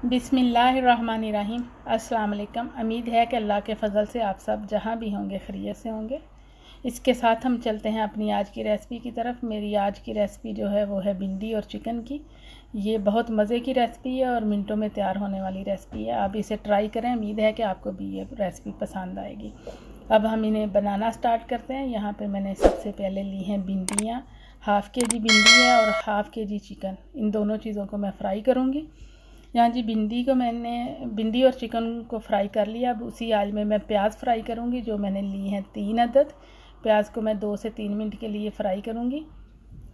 बिस्मिल्लाहिर्रहमानिर्रहीम। अस्सलाम वालेकुम। उम्मीद है कि अल्लाह के फ़ज़ल से आप सब जहाँ भी होंगे खैरियत से होंगे। इसके साथ हम चलते हैं अपनी आज की रेसिपी की तरफ। मेरी आज की रेसिपी जो है वो है भिंडी और चिकन की। ये बहुत मज़े की रेसिपी है और मिनटों में तैयार होने वाली रेसिपी है। आप इसे ट्राई करें, उम्मीद है कि आपको भी ये रेसिपी पसंद आएगी। अब हम इन्हें बनाना स्टार्ट करते हैं। यहाँ पर मैंने सबसे पहले ली हैं भिंडियाँ। हाफ़ के जी भिंडी है और हाफ़ के जी चिकन। इन दोनों चीज़ों को मैं फ्राई करूँगी। यहाँ जी भिंडी और चिकन को फ्राई कर लिया। अब उसी आयल में मैं प्याज फ्राई करूँगी, जो मैंने ली हैं 3 अदद। प्याज को मैं 2 से 3 मिनट के लिए फ्राई करूँगी।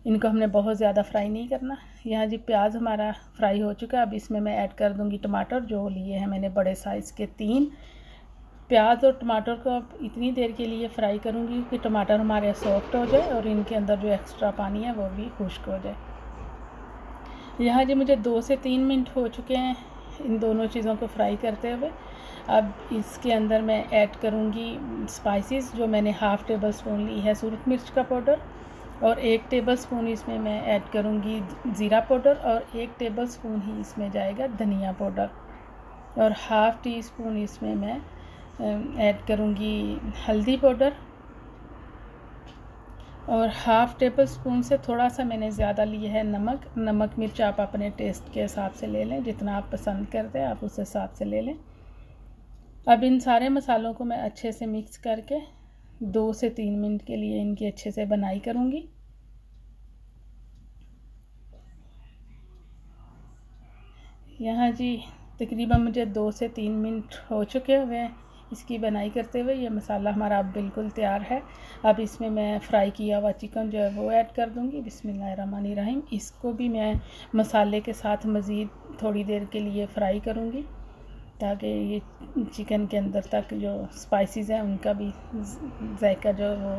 इनको हमने बहुत ज़्यादा फ्राई नहीं करना। यहाँ जी प्याज हमारा फ्राई हो चुका है। अब इसमें मैं ऐड कर दूँगी टमाटर, जो लिए हैं मैंने बड़े साइज़ के 3। प्याज और टमाटर को अब इतनी देर के लिए फ्राई करूँगी कि टमाटर हमारे सॉफ्ट हो जाए और इनके अंदर जो एक्स्ट्रा पानी है वो भी खुश्क हो जाए। यहाँ जी मुझे 2 से 3 मिनट हो चुके हैं इन दोनों चीज़ों को फ्राई करते हुए। अब इसके अंदर मैं ऐड करूँगी स्पाइसेस, जो मैंने हाफ़ टेबल स्पून ली है सुरख मिर्च का पाउडर, और 1 टेबल स्पून इसमें मैं ऐड करूँगी ज़ीरा पाउडर, और 1 टेबल स्पून ही इसमें जाएगा धनिया पाउडर, और हाफ़ टी स्पून इसमें मैं ऐड करूँगी हल्दी पाउडर, और हाफ़ टेबल स्पून से थोड़ा सा मैंने ज़्यादा लिया है नमक मिर्च आप अपने टेस्ट के हिसाब से ले लें, जितना आप पसंद करते हैं आप उस हिसाब से ले लें। अब इन सारे मसालों को मैं अच्छे से मिक्स करके 2 से 3 मिनट के लिए इनकी अच्छे से बनाई करूँगी। यहाँ जी तकरीबन मुझे 2 से 3 मिनट हो चुके हुए हैं इसकी बनाई करते हुए। ये मसाला हमारा अब बिल्कुल तैयार है। अब इसमें मैं फ्राई किया हुआ चिकन जो है वो ऐड कर दूँगी। बिस्मिल्लाहिर्रहमानिर्रहीम। इसको भी मैं मसाले के साथ मज़ीद थोड़ी देर के लिए फ्राई करूँगी, ताकि ये चिकन के अंदर तक जो स्पाइसेस हैं उनका भी जायका जो वो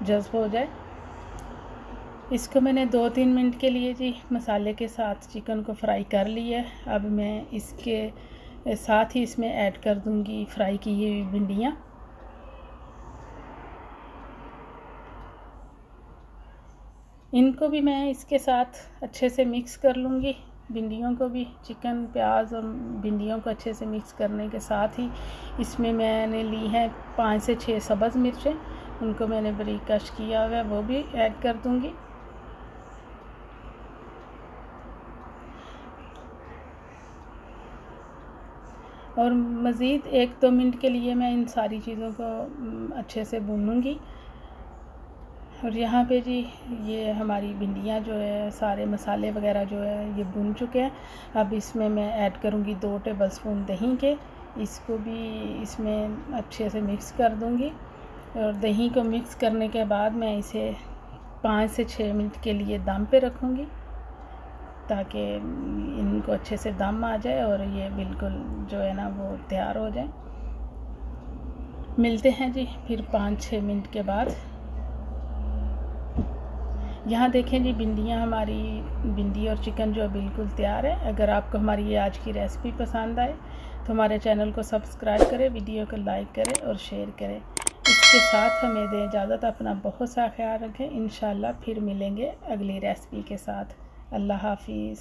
जज़्ब हो जाए। इसको मैंने 2-3 मिनट के लिए जी मसाले के साथ चिकन को फ्राई कर लिया है। अब मैं इसके साथ ही इसमें ऐड कर दूंगी फ्राई की हुई भिंडियाँ। इनको भी मैं इसके साथ अच्छे से मिक्स कर लूँगी। भिंडियों को भी चिकन प्याज और भिंडियों को अच्छे से मिक्स करने के साथ ही इसमें मैंने ली हैं 5 से 6 सब्ज़ मिर्चें। उनको मैंने बारीक कश किया हुआ है, वो भी ऐड कर दूँगी। और मज़ीद 1-2 मिनट के लिए मैं इन सारी चीज़ों को अच्छे से भूनूंगी। और यहाँ पे जी ये हमारी भिंडियाँ जो है सारे मसाले वगैरह जो है ये भुन चुके हैं। अब इसमें मैं ऐड करूँगी 2 टेबल स्पून दही के। इसको भी इसमें अच्छे से मिक्स कर दूँगी, और दही को मिक्स करने के बाद मैं इसे 5 से 6 मिनट के लिए दम पे रखूँगी, ताकि इनको अच्छे से दम आ जाए और ये बिल्कुल जो है ना वो तैयार हो जाए। मिलते हैं जी फिर 5-6 मिनट के बाद। यहाँ देखें जी भिंडी और चिकन जो बिल्कुल तैयार है। अगर आपको हमारी ये आज की रेसिपी पसंद आए तो हमारे चैनल को सब्सक्राइब करें, वीडियो को लाइक करें और शेयर करें। इसके साथ हमें दें इजाज़त। अपना बहुत सा ख्याल रखें। इंशाल्लाह फिर मिलेंगे अगली रेसिपी के साथ। अल्लाह हाफिज़।